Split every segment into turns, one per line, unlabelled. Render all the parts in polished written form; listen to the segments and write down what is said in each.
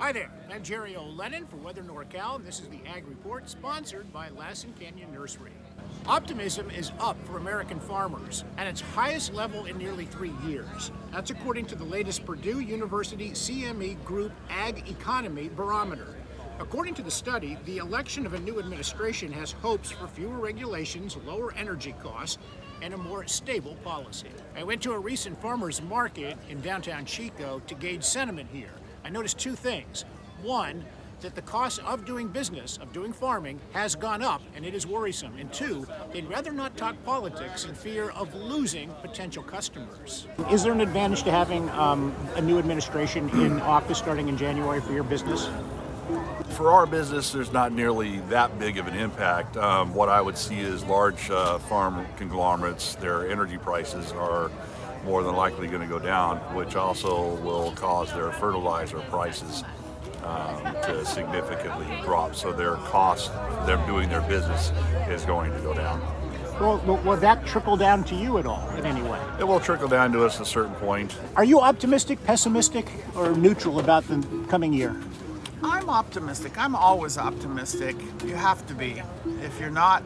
Hi there, I'm Jerry Olenyn for Weather NorCal, and this is the Ag Report sponsored by Lassen Canyon Nursery. Optimism is up for American farmers at its highest level in nearly 3 years. That's according to the latest Purdue University CME Group Ag Economy Barometer. According to the study, the election of a new administration has hopes for fewer regulations, lower energy costs, and a more stable policy. I went to a recent farmers market in downtown Chico to gauge sentiment here. I noticed two things. One, that the cost of doing business, of doing farming, has gone up, and it is worrisome. And two, they'd rather not talk politics in fear of losing potential customers. Is there an advantage to having a new administration in office starting in January for your business?
For our business, there's not nearly that big of an impact. What I would see is large farm conglomerates, their energy prices are more than likely going to go down, which also will cause their fertilizer prices to significantly drop. So their cost, them doing their business, is going to go down.
Well, will that trickle down to you at all in any way?
It will trickle down to us at a certain point.
Are you optimistic, pessimistic, or neutral about the coming year?
I'm optimistic. I'm always optimistic. You have to be. If you're not,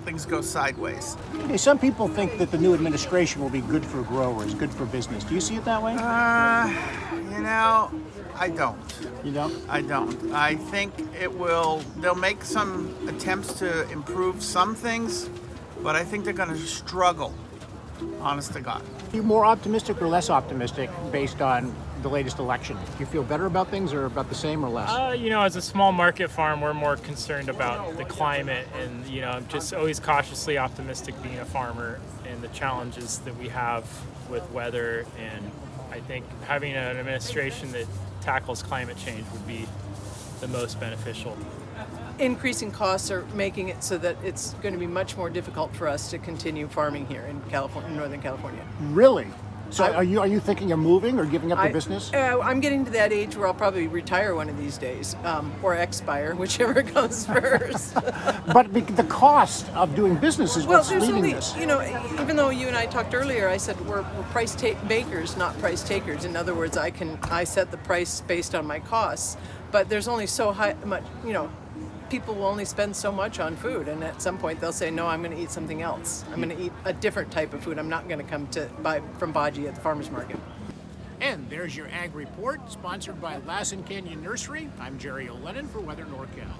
things go sideways.
Okay, some people think that the new administration will be good for growers, good for business. Do you see it that way?
I don't.
You don't?
I don't. I think they'll make some attempts to improve some things, but I think they're going to struggle, honest to God.
Are you more optimistic or less optimistic based on the latest election? Do you feel better about things or about the same or less?
As a small market farm, we're more concerned about the climate and, just always cautiously optimistic being a farmer and the challenges that we have with weather. And I think having an administration that tackles climate change would be the most beneficial.
Increasing costs are making it so that it's going to be much more difficult for us to continue farming here in California, Northern California.
Really? So are you thinking of moving or giving up the business?
I'm getting to that age where I'll probably retire one of these days, or expire, whichever comes first.
But the cost of doing business is what's leading this.
Even though you and I talked earlier, I said we're price bakers, not price takers. In other words, I set the price based on my costs, but there's only much. People will only spend so much on food, and at some point they'll say, no, I'm going to eat something else. I'm going to eat a different type of food. I'm not going to come to buy from Baji at the farmer's market.
And there's your Ag Report, sponsored by Lassen Canyon Nursery. I'm Jerry Olenyn for Weather NorCal.